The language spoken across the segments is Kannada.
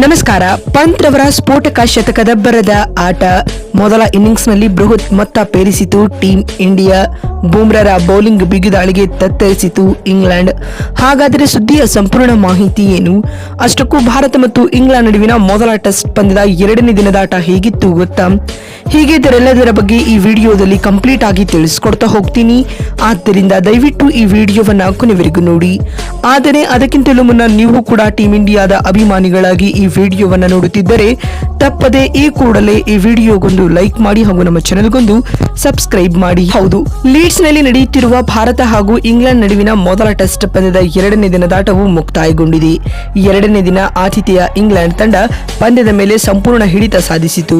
ನಮಸ್ಕಾರ. ಪಂತ್ ರವರ ಸ್ಫೋಟಕ ಶತಕದಬ್ಬರದ ಆಟ ಮೊದಲ ಇನ್ನಿಂಗ್ಸ್ನಲ್ಲಿ ಬೃಹತ್ ಮೊತ್ತ ಪೇರಿಸಿತು ಟೀಂ ಇಂಡಿಯಾ. ಬೂಮ್ರಾರ ಬೌಲಿಂಗ್ ಬಿಗಿದಾಳಿಗೆ ತತ್ತರಿಸಿತು ಇಂಗ್ಲೆಂಡ್. ಹಾಗಾದರೆ ಸುದ್ದಿಯ ಸಂಪೂರ್ಣ ಮಾಹಿತಿ ಏನು? ಅಷ್ಟಕ್ಕೂ ಭಾರತ ಮತ್ತು ಇಂಗ್ಲೆಂಡ್ ನಡುವಿನ ಮೊದಲ ಟೆಸ್ಟ್ ಪಂದ್ಯದ 2ನೇ ದಿನದ ಆಟ ಹೇಗಿತ್ತು ಗೊತ್ತಾ? ಹೀಗಿದ್ದರೆಲ್ಲದರ ಬಗ್ಗೆ ಈ ವಿಡಿಯೋದಲ್ಲಿ ಕಂಪ್ಲೀಟ್ ಆಗಿ ತಿಳಿಸ್ಕೊಡ್ತಾ ಹೋಗ್ತೀನಿ. ಆದ್ದರಿಂದ ದಯವಿಟ್ಟು ಈ ವಿಡಿಯೋವನ್ನ ಕೊನೆವರೆಗೂ ನೋಡಿ. ಆದರೆ ಅದಕ್ಕಿಂತಲೂ ಮುನ್ನ ನೀವು ಕೂಡ ಟೀಂ ಇಂಡಿಯಾದ ಅಭಿಮಾನಿಗಳಾಗಿ ಈ ವಿಡಿಯೋವನ್ನ ನೋಡುತ್ತಿದ್ದರೆ ತಪ್ಪದೆ ಈ ಕೂಡಲೇ ಈ ವಿಡಿಯೋಗೊಂದು ಲೈಕ್ ಮಾಡಿ ಹಾಗೂ ನಮ್ಮ ಚಾನೆಲ್ಗೊಂದು ಸಬ್ಸ್ಕ್ರೈಬ್ ಮಾಡಿ. ಹೌದು, ಲೀಡ್ಸ್ ನಲ್ಲಿ ನಡೆಯುತ್ತಿರುವ ಭಾರತ ಹಾಗೂ ಇಂಗ್ಲೆಂಡ್ ನಡುವಿನ ಮೊದಲ ಟೆಸ್ಟ್ ಪಂದ್ಯದ 2ನೇ ದಿನದಾಟವು ಮುಕ್ತಾಯಗೊಂಡಿದೆ. 2ನೇ ದಿನ ಆತಿಥೇಯ ಇಂಗ್ಲೆಂಡ್ ತಂಡ ಪಂದ್ಯದ ಮೇಲೆ ಸಂಪೂರ್ಣ ಹಿಡಿತ ಸಾಧಿಸಿತು.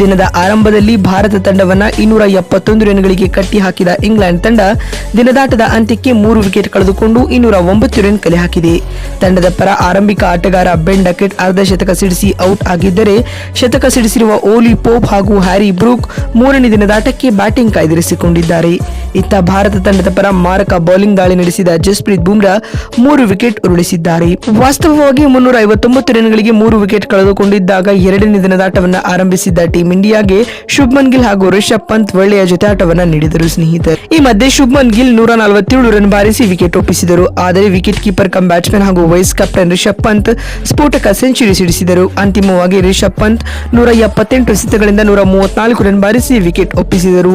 ದಿನದ ಆರಂಭದಲ್ಲಿ ಭಾರತ ತಂಡವನ್ನ 271 ರನ್ಗಳಿಗೆ ಕಟ್ಟಿ ಹಾಕಿದ ಇಂಗ್ಲೆಂಡ್ ತಂಡ ದಿನದಾಟದ ಅಂತ್ಯಕ್ಕೆ 3 ವಿಕೆಟ್ ಕಳೆದುಕೊಂಡು 209 ರನ್ ಕಲೆ ಹಾಕಿದೆ. ತಂಡದ ಪರ ಆರಂಭಿಕ ಆಟಗಾರ ಬೆನ್ ಡಕೆಟ್ ಅರ್ಧ ಶತಕ ಸಿಡಿಸಿ ಔಟ್ ಆಗಿದ್ದರೆ, ಶತಕ ಸಿಡಿಸಿರುವ ಓಲಿ ಪೋಪ್ ಹಾಗೂ ಹ್ಯಾರಿ ಬ್ರೂಕ್ 3ನೇ ದಿನದಾಟಕ್ಕೆ ಬ್ಯಾಟಿಂಗ್ ಕಾಯ್ದಿರಿಸಿಕೊಂಡಿದ್ದಾರೆ. ಇತ್ತ ಭಾರತ ತಂಡದ ಪರ ಮಾರಕ ಬೌಲಿಂಗ್ ದಾಳಿ ನಡೆಸಿದ ಜಸ್ಪ್ರೀತ್ ಬುಮ್ರಾ 3 ವಿಕೆಟ್ ಉರುಳಿಸಿದ್ದಾರೆ. ವಾಸ್ತವವಾಗಿ 359 ರನ್ಗಳಿಗೆ 3 ವಿಕೆಟ್ ಕಳೆದುಕೊಂಡಿದ್ದಾಗ 2ನೇ ದಿನದಾಟವನ್ನು ಆರಂಭಿಸಿದ್ದ ಟೀಂ ಇಂಡಿಯಾಗೆ ಶುಭ್ಮನ್ ಗಿಲ್ ಹಾಗೂ ರಿಷಬ್ ಪಂತ್ ಒಳ್ಳೆಯ ಜೊತೆಯಾಟವನ್ನು ನೀಡಿದರು ಸ್ನೇಹಿತರೆ. ಈ ಮಧ್ಯೆ ಶುಭ್ಮನ್ ಗಿಲ್ 147 ರನ್ ಬಾರಿಸಿ ವಿಕೆಟ್ ಒಪ್ಪಿಸಿದರು. ಆದರೆ ವಿಕೆಟ್ ಕೀಪರ್ ಕಮ್ ಬ್ಯಾಟ್ಸ್ಮನ್ ಹಾಗೂ ವೈಸ್ ಕ್ಯಾಪ್ಟನ್ ರಿಷಬ್ ಪಂತ್ ಸ್ಫೋಟಕ ಸೆಂಚುರಿ ಸಿಡಿಸಿದರು. ಅಂತಿಮವಾಗಿ ರಿಷಬ್ ಪಂತ್ 178 ಎಸೆತಗಳಿಂದ 134 ರನ್ ಬಾರಿಸಿ ವಿಕೆಟ್ ಒಪ್ಪಿಸಿದರು.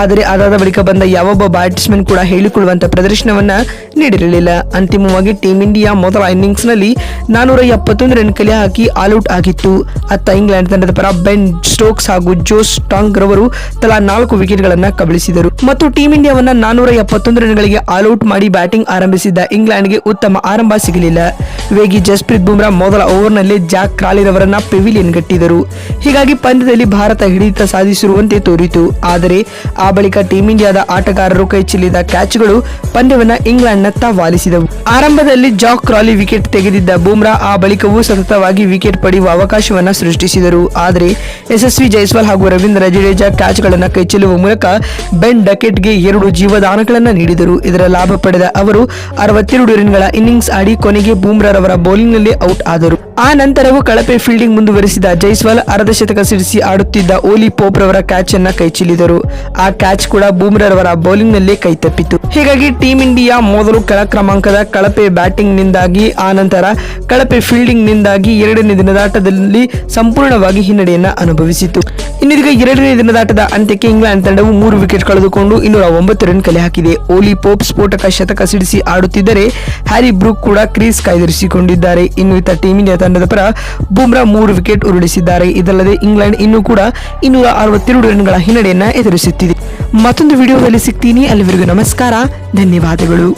ಆದರೆ ಅದಾದ ಬಳಿಕ ಬಂದ ಯಾವೊಬ್ಬ ಬ್ಯಾಟ್ಸ್ಮನ್ ಕೂಡ ಹೇಳಿಕೊಳ್ಳುವಂತ ಪ್ರದರ್ಶನವನ್ನ ನೀಡಿರಲಿಲ್ಲ. ಅಂತಿಮವಾಗಿ ಟೀಂ ಇಂಡಿಯಾ ಮೊದಲ ಇನ್ನಿಂಗ್ಸ್ ನಲ್ಲಿ 471 ರನ್ ಕಲೆ ಹಾಕಿ ಆಲ್ಔಟ್ ಆಗಿತ್ತು. ಅತ್ತ ಇಂಗ್ಲೆಂಡ್ ತಂಡದ ಪರ ಬೆನ್ ಸ್ಟೋಕ್ಸ್ ಹಾಗೂ ಜೋಸ್ ಟಾಂಗ್ ರವರು ತಲಾ 4 ವಿಕೆಟ್ ಗಳನ್ನ ಕಬಳಿಸಿದರು ಮತ್ತು ಟೀಂ ಇಂಡಿಯಾವನ್ನ 471 ರನ್ಗಳಿಗೆ ಆಲ್ಔಟ್ ಮಾಡಿ ಬ್ಯಾಟಿಂಗ್ ಆರಂಭಿಸಿದ್ದ ಇಂಗ್ಲೆಂಡ್ಗೆ ಉತ್ತಮ ಆರಂಭ ಸಿಗಲಿಲ್ಲ. ವೇಗಿ ಜಸ್ಪ್ರೀತ್ ಬುಮ್ರಾ ಮೊದಲ ಓವರ್ನಲ್ಲಿ ಜಾಕ್ ಕ್ರಾಲಿರವರನ್ನ ಪೆವಿಲಿಯನ್ ಗಟ್ಟಿದರು. ಹೀಗಾಗಿ ಪಂದ್ಯದಲ್ಲಿ ಭಾರತ ಹಿಡಿತ ಸಾಧಿಸಿರುವಂತೆ ತೋರಿತು. ಆದರೆ ಆ ಬಳಿಕ ಟೀಂ ಇಂಡಿಯಾದ ಆಟಗಾರರು ಕೈಚೆಲ್ಲಿದ ಕ್ಯಾಚ್ಗಳು ಪಂದ್ಯವನ್ನ ಇಂಗ್ಲೆಂಡ್ನತ್ತ ವಾಲಿಸಿದವು. ಆರಂಭದಲ್ಲಿ ಜಾಕ್ ಕ್ರಾಲಿ ವಿಕೆಟ್ ತೆಗೆದಿದ್ದ ಬುಮ್ರಾ ಆ ಬಳಿಕವೂ ಸತತವಾಗಿ ವಿಕೆಟ್ ಪಡೆಯುವ ಅವಕಾಶವನ್ನ ಸೃಷ್ಟಿಸಿದರು. ಆದರೆ ಯಶಸ್ವಿ ಜೈಸ್ವಾಲ್ ಹಾಗೂ ರವೀಂದ್ರ ಜಡೇಜಾ ಕ್ಯಾಚ್ಗಳನ್ನು ಕೈಚೆಲ್ಲುವ ಮೂಲಕ ಬೆನ್ ಡಕೆಟ್ಗೆ 2 ಜೀವದಾನಗಳನ್ನು ನೀಡಿದರು. ಇದರ ಲಾಭ ಪಡೆದ ಅವರು 62 ರನ್ಗಳ ಇನ್ನಿಂಗ್ಸ್ ಆಡಿ ಕೊನೆಗೆ ಬುಮ್ರಾರವರ ಬೌಲಿಂಗ್ನಲ್ಲಿ ಔಟ್ ಆದರು. ಆ ನಂತರವೂ ಕಳಪೆ ಫೀಲ್ಡಿಂಗ್ ಮುಂದುವರೆಸಿದ ಜೈಸ್ವಾಲ್ ಅರ್ಧ ಶತಕ ಸಿಡಿಸಿ ಆಡುತ್ತಿದ್ದ ಓಲಿ ಪೋಪ್ ರವರ ಕ್ಯಾಚ್ ಅನ್ನ ಕೈಚೆಲ್ಲಿದರು. ಆ ಕ್ಯಾಚ್ ಕೂಡ ಬುಮ್ರಾರವರ ಬೌಲಿಂಗ್ ನಲ್ಲಿ ಕೈತಪ್ಪಿತು. ಹೀಗಾಗಿ ಟೀಂ ಇಂಡಿಯಾ ಮೊದಲು ಕೆಳ ಕ್ರಮಾಂಕದ ಕಳಪೆ ಬ್ಯಾಟಿಂಗ್ ನಿಂದಾಗಿ ಆ ನಂತರ ಕಳಪೆ ಫೀಲ್ಡಿಂಗ್ ನಿಂದಾಗಿ 2ನೇ ದಿನದಾಟದಲ್ಲಿ ಸಂಪೂರ್ಣವಾಗಿ ಹಿನ್ನಡೆಯನ್ನ ಅನುಭವಿಸಿತು. ಇನ್ನೀಗ 2ನೇ ದಿನದಾಟದ ಅಂತ್ಯಕ್ಕೆ ಇಂಗ್ಲೆಂಡ್ ತಂಡವು 3 ವಿಕೆಟ್ ಕಳೆದುಕೊಂಡು 209 ರನ್ ಕಲೆ ಹಾಕಿದೆ. ಓಲಿ ಪೋಪ್ ಸ್ಫೋಟಕ ಶತಕ ಸಿಡಿಸಿ ಆಡುತ್ತಿದ್ದರೆ, ಹ್ಯಾರಿ ಬ್ರೂಕ್ ಕೂಡ ಕ್ರೀಸ್ ಕಾಯ್ದಿರಿಸಿಕೊಂಡಿದ್ದಾರೆ. ಇನ್ನು ಇತ್ತ ಟೀಂ ಇಂಡಿಯಾ ತಂಡದ ಪರ ಬುಮ್ರಾ 3 ವಿಕೆಟ್ ಉರುಳಿಸಿದ್ದಾರೆ. ಇದಲ್ಲದೆ ಇಂಗ್ಲೆಂಡ್ ಇನ್ನೂ ಕೂಡ 262 ರನ್ಗಳ ಹಿನ್ನಡೆಯನ್ನ ಎದುರಿಸುತ್ತಿದೆ. ಮತ್ತೊಂದು ವಿಡಿಯೋದಲ್ಲಿ ಸಿಗ್ತೀನಿ. ಅಲ್ಲಿವರೆಗೂ ನಮಸ್ಕಾರ, ಧನ್ಯವಾದಗಳು.